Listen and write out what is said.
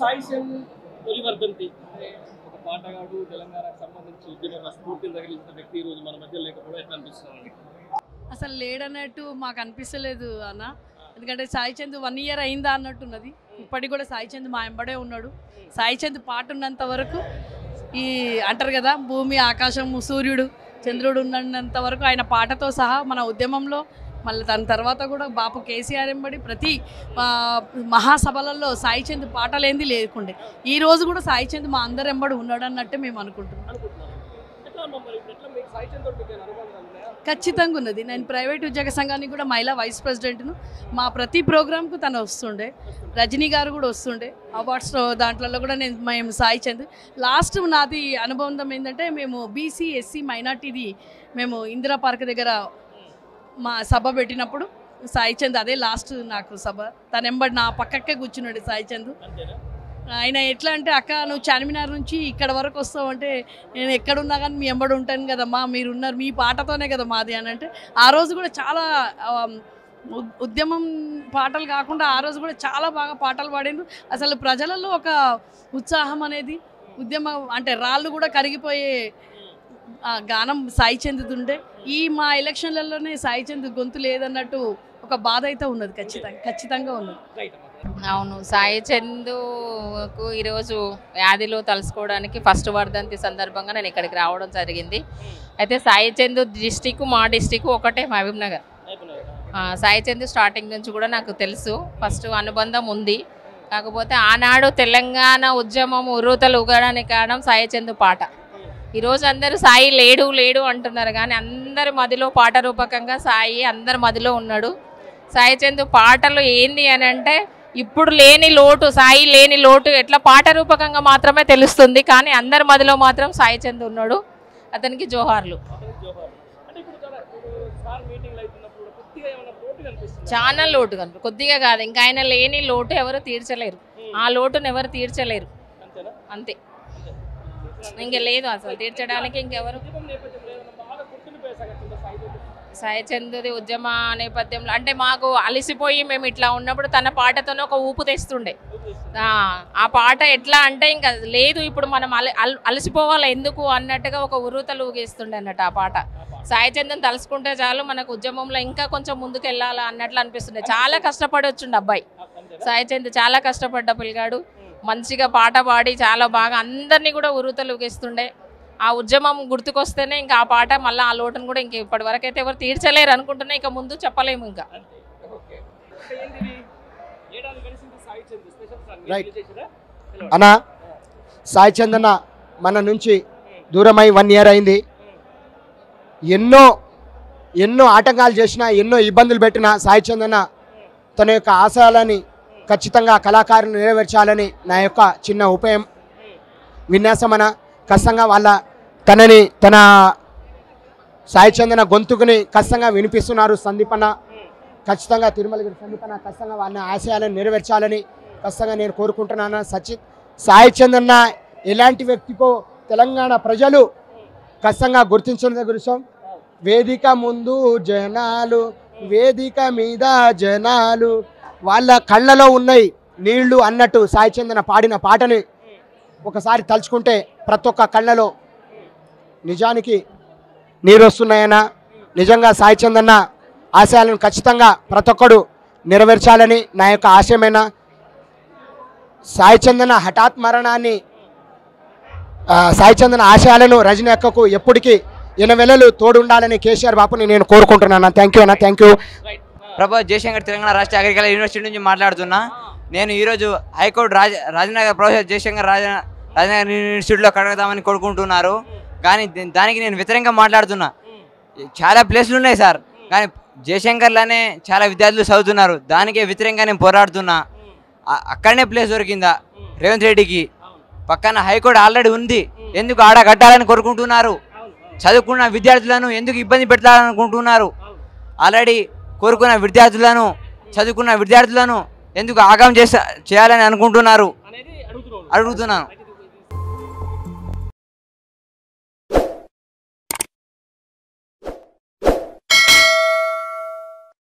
సాయి చంద్ తొలి వర్ధంతి ఒక పాటగాడు తెలంగాణకు సంబంధించి ఉద్యమ స్ఫూర్తిని తగిలించిన వ్యక్తి ఈ రోజు మన మధ్య లేకపోవడం ఎట్లా అనిపిస్తుంది? అసలు లేడన్నట్టు మాకు అనిపిస్తలేదు అన్న. ఎందుకంటే సాయి చంద్ 1 ఇయర్ అయిందా అన్నట్టున్నది. ఇప్పటికి కూడా సాయి చంద్ మా వెంబడే ఉన్నాడు. సాయి చంద్ పాట ఉన్నంత వరకు ఈ అంటారు కదా, భూమి ఆకాశం సూర్యుడు చంద్రుడు ఉన్నంత వరకు ఆయన పాటతో సహా మన ఉద్యమంలో, మళ్ళీ దాని తర్వాత కూడా బాపు కేసీఆర్ ఎంబడి ప్రతి మహాసభలలో సాయి చంద్ పాట లేనిది లేకుండే. ఈ రోజు కూడా సాయి చంద్ మా అందరు ఎంబడి ఉన్నాడు అన్నట్టే మేము అనుకుంటున్నాం. ఖచ్చితంగా ఉన్నది. నేను ప్రైవేట్ ఉద్యోగ సంఘానికి కూడా మహిళా వైస్ ప్రెసిడెంట్ను. మా ప్రతి ప్రోగ్రామ్కు తను వస్తుండే, రజనీ గారు కూడా వస్తుండే. అవార్డ్స్ దాంట్లో కూడా మేము సాయి చంద్ లాస్ట్ నాది అనుబంధం ఏంటంటే, మేము బీసీ ఎస్సీ మైనార్టీది మేము ఇందిరా పార్క్ దగ్గర మా సభ పెట్టినప్పుడు సాయి చంద్ అదే లాస్ట్ నాకు సభ. తను ఎంబడి నా పక్కకే కూర్చున్నాడు సాయి చంద్. ఆయన ఎట్లా అంటే, అక్క నువ్వు చార్మినార్ నుంచి ఇక్కడ వరకు వస్తావు అంటే, నేను ఎక్కడున్నా కానీ మీ ఎంబడి ఉంటాను కదమ్మా, మీరున్నారు మీ పాటతోనే కదా మాది అని అంటే, ఆ రోజు కూడా చాలా ఉద్యమం పాటలు కాకుండా ఆ రోజు కూడా చాలా బాగా పాటలు పాడిండ్రు. అసలు ప్రజలలో ఒక ఉత్సాహం అనేది, ఉద్యమం అంటే రాళ్ళు కూడా కరిగిపోయే గానం సాయి చంద్ ఉండే. ఈ మా ఎలక్షన్లలోనే సాయి చంద్ గొంతు లేదన్నట్టు ఒక బాధ అయితే ఉన్నది. ఖచ్చితంగా ఉన్నది. అవును, సాయి చంద్కు ఈరోజు వ్యాధిలో తలుసుకోవడానికి ఫస్ట్ వర్ధంతి సందర్భంగా నేను ఇక్కడికి రావడం జరిగింది. అయితే సాయి చంద్ డిస్టిక్ మా డిస్టిక్ ఒకటే, మహబూబ్ నగర్. సాయి చంద్ స్టార్టింగ్ నుంచి కూడా నాకు తెలుసు, ఫస్ట్ అనుబంధం ఉంది. కాకపోతే ఆనాడు తెలంగాణ ఉద్యమం ఉర్రూతలు ఊగడానికి కారణం సాయి చంద్ పాట. ఈరోజు అందరూ సాయి లేడు లేడు అంటున్నారు, కానీ అందరి మదిలో పాట రూపకంగా సాయి అందరి మదిలో ఉన్నాడు. సాయి చంద్ పాటలు ఏంది అని అంటే, ఇప్పుడు లేని లోటు, సాయి లేని లోటు ఎట్లా పాట రూపకంగా మాత్రమే తెలుస్తుంది, కానీ అందరి మదిలో మాత్రం సాయి చంద్ ఉన్నాడు. అతనికి జోహార్లు. చాలా లోటు కనిపి, కొద్దిగా కాదు, ఇంకా ఆయన లేని లోటు ఎవరు తీర్చలేరు. ఆ లోటును ఎవరు తీర్చలేరు, అంతే. ఇంక లేదు అసలు తీర్చడానికి ఇంకెవరు. సాయి చంద్ది ఉద్యమ నేపథ్యంలో అంటే, మాకు అలసిపోయి మేము ఇట్లా ఉన్నప్పుడు తన పాటతోనే ఒక ఊపు తెస్తుండే. ఆ పాట ఎట్లా అంటే, ఇంకా లేదు ఇప్పుడు మనం అలసిపోవాలి ఎందుకు అన్నట్టుగా ఒక ఉర్రూతలు ఊగేస్తుండే అన్నట్టు ఆ పాట. సాయి చంద్ని తలుసుకుంటే చాలు మనకు ఉద్యమంలో ఇంకా కొంచెం ముందుకు వెళ్ళాలా అన్నట్లు అనిపిస్తుండే. చాలా కష్టపడి వచ్చిండు అబ్బాయి సాయి చంద్, చాలా కష్టపడ్డ పిల్లగాడు. మంచిగా పాట పాడి చాలా బాగా అందరినీ కూడా ఉర్రూతలు ఊగేస్తుండే. ఆ ఉద్యమం గుర్తుకొస్తేనే ఇంకా ఆ పాట మళ్ళీ ఆ లోటును కూడా ఇంక ఇప్పటి వరకు అయితే ఎవరు తీర్చలేరు అనుకుంటున్నా, ఇక ముందు చెప్పలేము. ఇంకా అన్న, సాయి చంద్ అన్న మన నుంచి దూరమై 1 ఇయర్ అయింది. ఎన్నో ఆటంకాలు చేసినా, ఎన్నో ఇబ్బందులు పెట్టినా సాయి చంద్ అన్న తన యొక్క ఆశయాలని ఖచ్చితంగా కళాకారులు నెరవేర్చాలని నా యొక్క చిన్న ఉపాయం విన్యాసమన. ఖచ్చితంగా తన సాయి చందన గొంతుకుని ఖచ్చితంగా వినిపిస్తున్నారు సందీపన్న. ఖచ్చితంగా తిరుమలగిరి సందీపన్న ఖచ్చితంగా వాళ్ళ ఆశయాలను నెరవేర్చాలని ఖచ్చితంగా నేను కోరుకుంటున్నాను. సాయి చందన్న ఎలాంటి వ్యక్తికో తెలంగాణ ప్రజలు ఖచ్చితంగా గుర్తించిన విషయం. వేదిక ముందు జనాలు, వేదిక మీద జనాలు, వాళ్ళ కళ్ళలో ఉన్నాయి నీళ్లు అన్నట్టు సాయి చందన పాడిన పాటని ఒకసారి తలుచుకుంటే ప్రతి ఒక్క కళ్ళలో నిజానికి నీరు వస్తున్నాయన్న. నిజంగా సాయి చందన్న ఆశయాలను ఖచ్చితంగా ప్రతి ఒక్కడు నెరవేర్చాలని నా యొక్క ఆశయమైన. సాయి చందన హఠాత్ మరణాన్ని, సాయి చందన ఆశయాలను రజనీ అక్కకు ఎప్పటికీ ఎనవెలలు తోడు ఉండాలని కేసీఆర్ బాపుని నేను కోరుకుంటున్నాను. థ్యాంక్ యూ అన్న, థ్యాంక్ యూ. ప్రభా జయశంకర్, తెలంగాణ రాష్ట్ర అగ్రికల్చర్ యూనివర్సిటీ నుంచి మాట్లాడుతున్నా. నేను ఈరోజు హైకోర్టు రాజనగర్ ప్రొఫెసర్ జయశంకర్ రాజనగర్ యూనివర్సిటీలో కడగదామని కోరుకుంటున్నారు, కానీ దానికి నేను వ్యతిరేకంగా మాట్లాడుతున్నా. చాలా ప్లేసులు ఉన్నాయి సార్, కానీ జయశంకర్లోనే చాలా విద్యార్థులు చదువుతున్నారు, దానికే వ్యతిరేకంగా నేను పోరాడుతున్నా. అక్కడనే ప్లేస్ దొరికిందా రేవంత్ రెడ్డికి? పక్కన హైకోర్టు ఆల్రెడీ ఉంది, ఎందుకు ఆడ కట్టాలని కోరుకుంటున్నారు? చదువుకున్న విద్యార్థులను ఎందుకు ఇబ్బంది పెట్టాలనుకుంటున్నారు? ఆల్రెడీ కోరుకున్న విద్యార్థులను, చదువుకున్న విద్యార్థులను ఎందుకు ఆగం చేయాలని అనుకుంటున్నారు అడుగుతున్నాను.